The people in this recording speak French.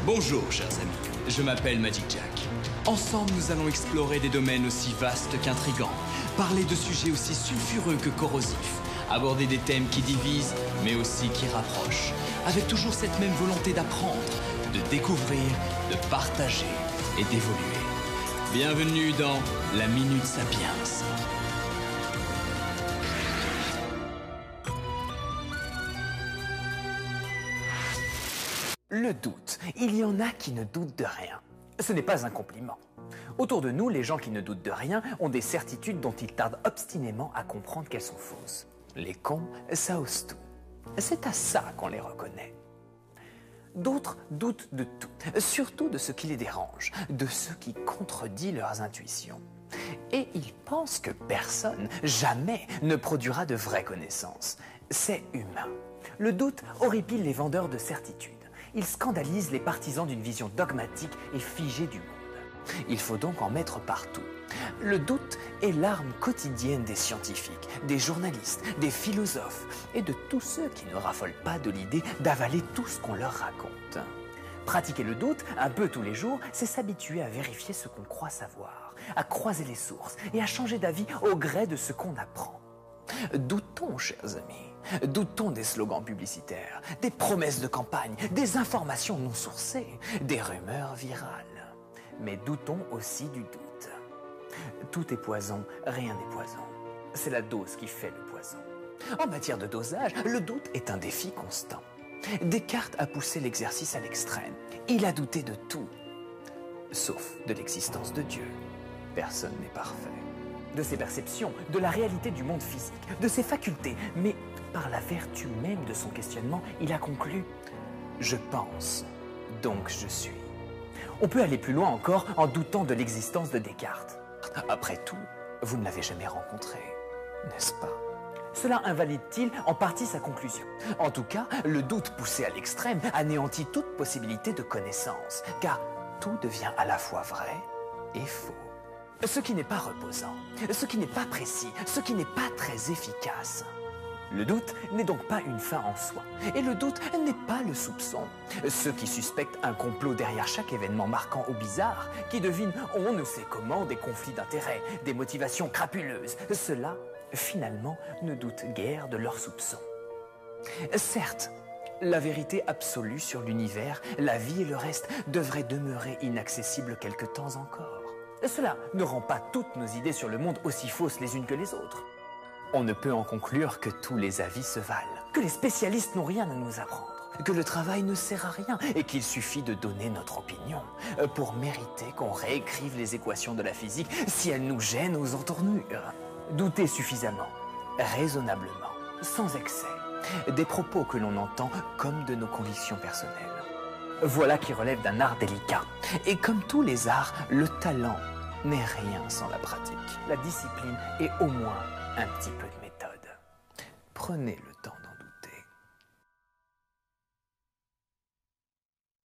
Bonjour, chers amis. Je m'appelle Magic Jack. Ensemble, nous allons explorer des domaines aussi vastes qu'intrigants, parler de sujets aussi sulfureux que corrosifs, aborder des thèmes qui divisent, mais aussi qui rapprochent, avec toujours cette même volonté d'apprendre, de découvrir, de partager et d'évoluer. Bienvenue dans la Minute Sapiens. Le doute. Il y en a qui ne doutent de rien. Ce n'est pas un compliment. Autour de nous, les gens qui ne doutent de rien ont des certitudes dont ils tardent obstinément à comprendre qu'elles sont fausses. Les cons, ça ose tout. C'est à ça qu'on les reconnaît. D'autres doutent de tout, surtout de ce qui les dérange, de ce qui contredit leurs intuitions. Et ils pensent que personne, jamais, ne produira de vraies connaissances. C'est humain. Le doute horripile les vendeurs de certitudes. Il scandalise les partisans d'une vision dogmatique et figée du monde. Il faut donc en mettre partout. Le doute est l'arme quotidienne des scientifiques, des journalistes, des philosophes et de tous ceux qui ne raffolent pas de l'idée d'avaler tout ce qu'on leur raconte. Pratiquer le doute un peu tous les jours, c'est s'habituer à vérifier ce qu'on croit savoir, à croiser les sources et à changer d'avis au gré de ce qu'on apprend. Doutons, chers amis, doutons des slogans publicitaires, des promesses de campagne, des informations non sourcées, des rumeurs virales. Mais doutons aussi du doute. Tout est poison, rien n'est poison. C'est la dose qui fait le poison. En matière de dosage, le doute est un défi constant. Descartes a poussé l'exercice à l'extrême. Il a douté de tout, sauf de l'existence de Dieu. Personne n'est parfait. De ses perceptions, de la réalité du monde physique, de ses facultés, mais par la vertu même de son questionnement, il a conclu « Je pense, donc je suis ». On peut aller plus loin encore en doutant de l'existence de Descartes. Après tout, vous ne l'avez jamais rencontré, n'est-ce pas? Cela invalide-t-il en partie sa conclusion? En tout cas, le doute poussé à l'extrême anéantit toute possibilité de connaissance, car tout devient à la fois vrai et faux. Ce qui n'est pas reposant, ce qui n'est pas précis, ce qui n'est pas très efficace. Le doute n'est donc pas une fin en soi, et le doute n'est pas le soupçon. Ceux qui suspectent un complot derrière chaque événement marquant ou bizarre, qui devinent on ne sait comment des conflits d'intérêts, des motivations crapuleuses, ceux-là, finalement, ne doutent guère de leurs soupçons. Certes, la vérité absolue sur l'univers, la vie et le reste devraient demeurer inaccessibles quelque temps encore. Cela ne rend pas toutes nos idées sur le monde aussi fausses les unes que les autres. On ne peut en conclure que tous les avis se valent, que les spécialistes n'ont rien à nous apprendre, que le travail ne sert à rien et qu'il suffit de donner notre opinion pour mériter qu'on réécrive les équations de la physique si elles nous gênent aux entournures. Douter suffisamment, raisonnablement, sans excès, des propos que l'on entend comme de nos convictions personnelles. Voilà qui relève d'un art délicat. Et comme tous les arts, le talent n'est rien sans la pratique. La discipline est au moins un petit peu de méthode. Prenez le